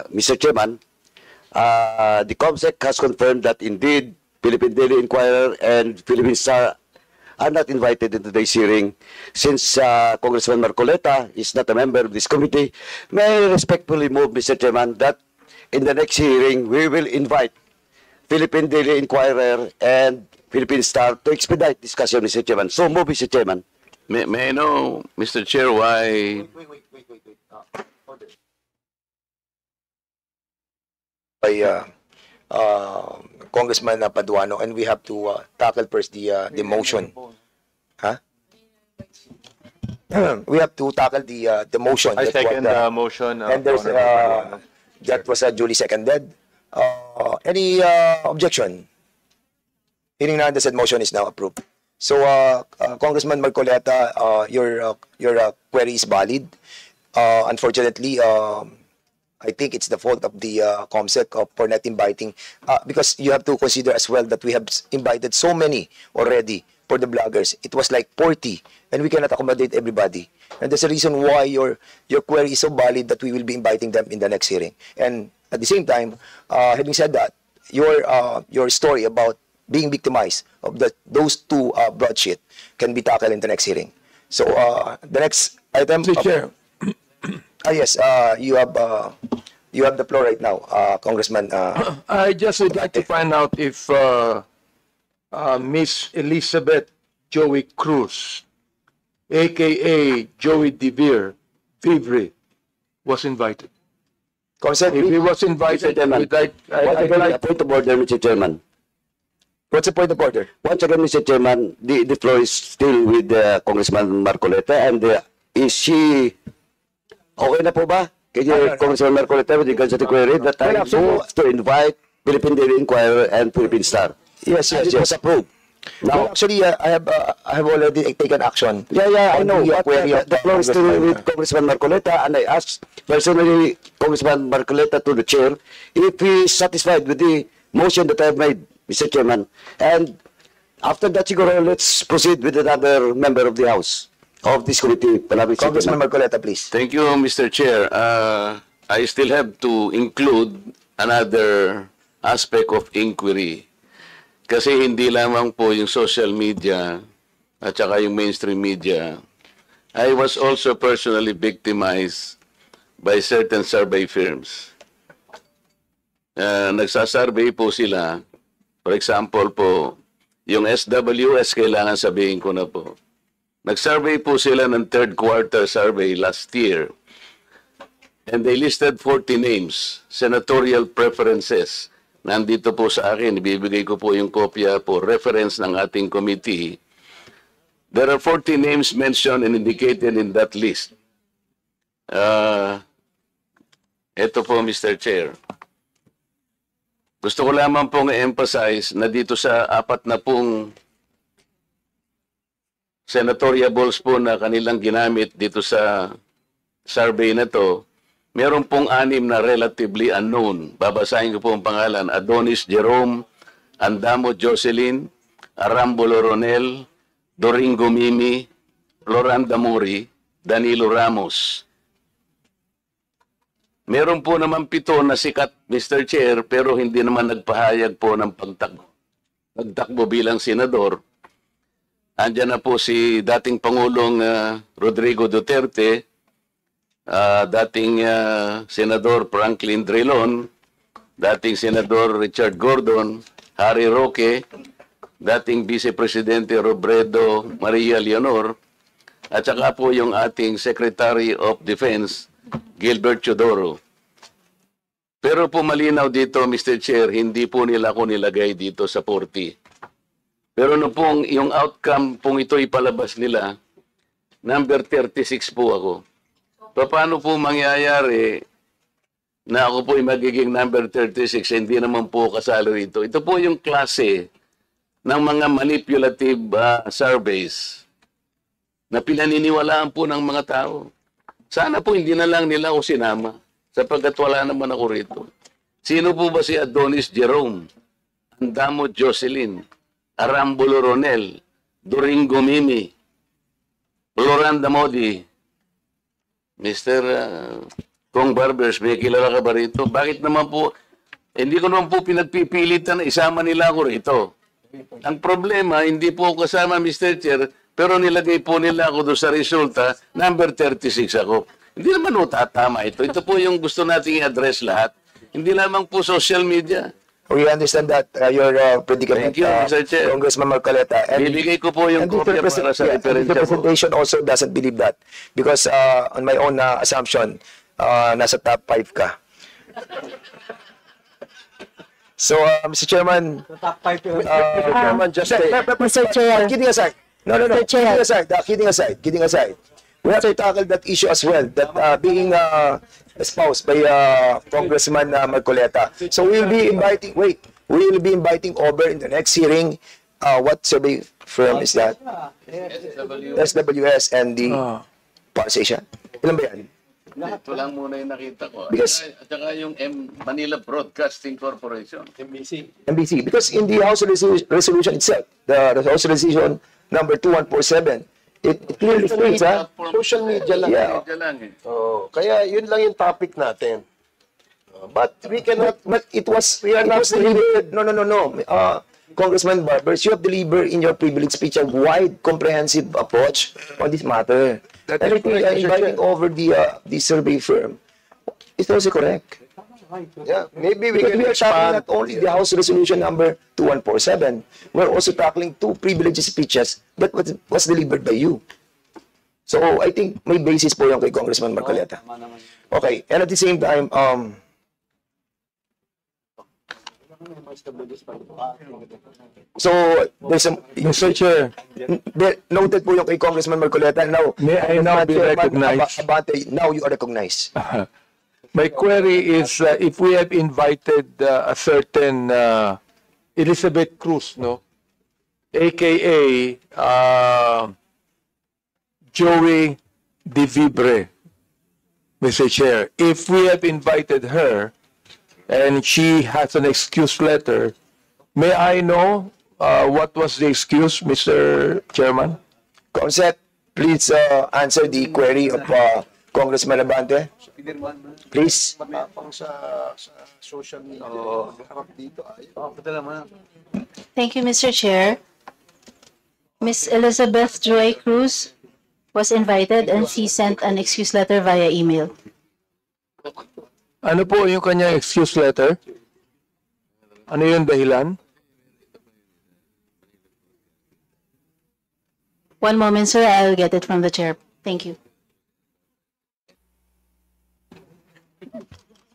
Mr. Chairman, the COMSEC has confirmed that indeed Philippine Daily Inquirer and Philippine Star are not invited into today's hearing. Since Congressman Marcoleta is not a member of this committee, may I respectfully move, Mr. Chairman, that in the next hearing, we will invite Philippine Daily Inquirer and Philippine Star to expedite discussion, Mr. Chairman. So move, Mr. Chairman. May I know, Mr. Chair, why... By Congressman Paduano, and we have to tackle first the motion. Huh? We have to tackle the motion. I That's second what, the motion. and there's that was duly seconded. Any objection? Hearing none, the said motion is now approved. So, Congressman Marcoleta, your query is valid. Unfortunately, I think it's the fault of the COMSEC for not inviting, because you have to consider as well that we have invited so many already for the bloggers. It was like 40, and we cannot accommodate everybody. And that's the reason why your query is so valid that we will be inviting them in the next hearing. And at the same time, having said that, your story about being victimized of those two broadsheet can be tackled in the next hearing. So the next item. Mr. Chair. Yes, you have the floor right now, Congressman. I just would like to find out if Miss Elizabeth Joey Cruz, aka Joey Devere, Vivre, was invited. Consent, If he was invited, I'd like A point of order, Mr. Chairman. what's the point of order? Once again, Mr. Chairman, the floor is still with Congressman Marcoleta, and is she okay na po ba? Kaya Congressman Marcoleta, with regards to the query, that I move to invite Philippine Daily Inquirer and Philippine Star. Yes, And yes, it was yes. approved. Well, Now, actually, I have already taken action. I on know, the but query of the floor is still Congressman. with Congressman Marcoleta, and I asked personally Congressman Marcoleta to the chair if he is satisfied with the motion that I have made, Mr. Chairman. And after that, siguro, let's proceed with another member of the House of this committee. Congressman Marcoleta, please. Thank you, Mr. Chair. I still have to include another aspect of inquiry. Kasi hindi lamang po yung social media at saka yung mainstream media. I was also personally victimized by certain survey firms. Nagsasurvey po sila. For example po, yung SWS, kailangan sabihin ko na po. Nag-survey po sila ng third quarter survey last year. And they listed 40 names, senatorial preferences. Nandito po sa akin, ibibigay ko po yung kopya po, reference ng ating committee. There are 40 names mentioned and indicated in that list. Ito po, Mr. Chair. Gusto ko lamang pong i-emphasize na dito sa 40 senatoriables po na kanilang ginamit dito sa survey na to, meron pong 6 na relatively unknown. Babasahin ko po ang pangalan. Adonis Jerome, Andamo Jocelyn, Arambulo Ronel, Doringo Mimi, Floranda Mori, Danilo Ramos. Meron po naman 7 na sikat, Mr. Chair, pero hindi naman nagpahayag po ng pagtakbo bilang senador. Andiyan na po si dating Pangulong Rodrigo Duterte, dating Senador Franklin Drilon, dating Senador Richard Gordon, Harry Roque, dating Vice Presidente Robredo Maria Leonor, at saka po yung ating Secretary of Defense, Gilbert Chodoro. Pero po malinaw dito, Mr. Chair, hindi po nila ako nilagay dito sa 40. Pero no pong yung outcome pong ito ipalabas nila, number 36 po ako. Paano po mangyayari na ako po ay magiging number 36, hindi naman po kasalo rito? Ito po yung klase ng mga manipulative surveys na pinaniniwalaan po ng mga tao. Sana po hindi na lang nila ako sinama sapagkat wala naman ako rito. Sino po ba si Adonis Jerome, Andamo Jocelyn, Arambulo Ronel, Doringo Mimi, Floranda Modi, Mr. Kung Barbers, may kilala ka ba rito? Bakit naman po, hindi ko naman po pinagpipilitan na isama nila ako rito. Ang problema, hindi po ako kasama, Mr. Chair, pero nilagay po nila ako doon sa resulta, number 36 ako. Hindi naman po tatama ito. Ito po yung gusto nating i-address lahat. Hindi lamang po social media. We understand that your predicament, Thank you, Mr. Chair. Congressman Marcoleta. Bibigay ko po yung and the kopya para sa and the referensya po. representation also doesn't believe that. Because on my own assumption, nasa top 5 ka. So, Mr. Chairman, Chairman, just Mr. Chair. kidding aside. No. Mr. Chair. Kidding aside. We have to tackle that issue as well, that being espoused by Congressman Marcoleta. So we will be inviting over in the next hearing, what survey firm is that? SWS and the Pars Asia. Ilan ba yan? Ito lang muna yung nakita ko. Because- At saka yung Manila Broadcasting Corporation. MBC. Because in the House resolution itself, the House resolution number 2147, it clearly states, Social media lang. Yeah. Medyo lang eh. Oh, kaya yun lang yung topic natin. But we cannot, but it was, we are not delivered. No. Congressman Barbers, you have delivered in your privilege speech a wide, comprehensive approach on this matter. That And I is think correct, Mr. inviting Chair. over the survey firm is also correct. yeah, maybe we Because can we are tackling expand. not only the House Resolution number 2147, we're also tackling two privileged speeches that was delivered by you. So I think may basis po yung kay Congressman Marcoleta. Okay, and at the same time, so there's a Mr. Chair, noted po yung kay Congressman Marcoleta. Now, May I now be Chairman recognized? Abante, now you are recognized. my query is if we have invited a certain Elizabeth Cruz, no, aka Joey De Vibre, Mr. Chair, if we have invited her and she has an excuse letter, may I know what was the excuse, Mr. Chairman? Consec, please answer the query of Congressman Abante. Please. Thank you, Mr. Chair. Miss Elizabeth Joy Cruz was invited and she sent an excuse letter via email. Ano po yung kanyang excuse letter? Ano yung dahilan? One moment, sir. I'll get it from the chair. Thank you.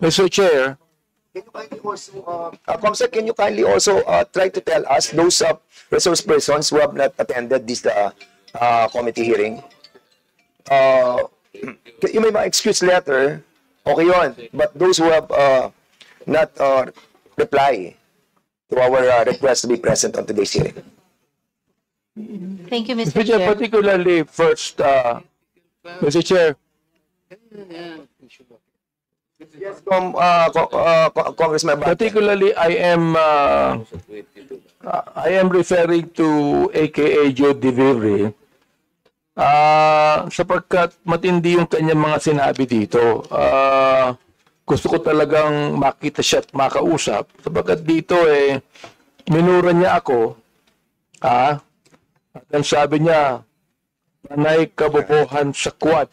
Mr. Chair, Comsec, can you kindly also try to tell us those resource persons who have not attended this committee hearing? Yung may mga excuse letter, okay yun. But those who have not reply to our request to be present on today's hearing. Thank you, Mr. Mr. Chair, Chair. particularly first, Mr. Chair, Yes, Congressman Abante. particularly I am referring to AKA Joe De Vibre sapagkat matindi yung kanyang mga sinabi dito. Gusto ko talagang makita siya at makausap sapagkat dito minura niya ako. At ang sabi niya, panay kabobohan sa quad.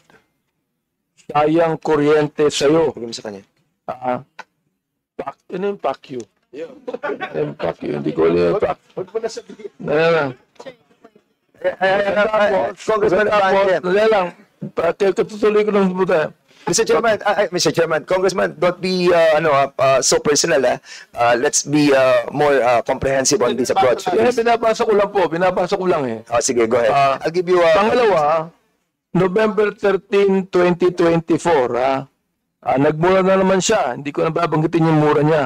Sayang kuryente sa'yo. Bigyan mo sa kanya. Ano yung pack you? Yung pack you. Hindi ko alam yung pack. Huwag mo na sabihin. Congressman Abante. Wala lang. Katutuloy ko lang pumunta. Mr. Chairman, Congressman, don't be so personal. Let's be more comprehensive on this approach. Pinapasa ko lang po. Pinapasa ko lang eh. Sige, go ahead. I'll give you Pangalawa, November 13, 2024, nagmura na naman siya. Hindi ko na babanggitin yung mura niya.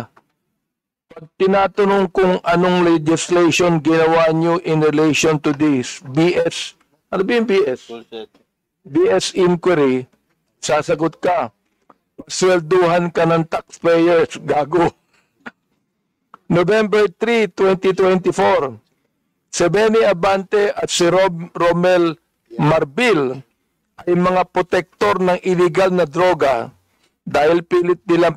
Pag tinatanong kung anong legislation ginawa niyo in relation to this, BS, ano ba yung BS? BS inquiry, sasagot ka. Swelduhan ka ng taxpayers, gago. November 3, 2024, si Benny Abante at si Romel Marbil ay mga protektor ng illegal na droga dahil pilit nilang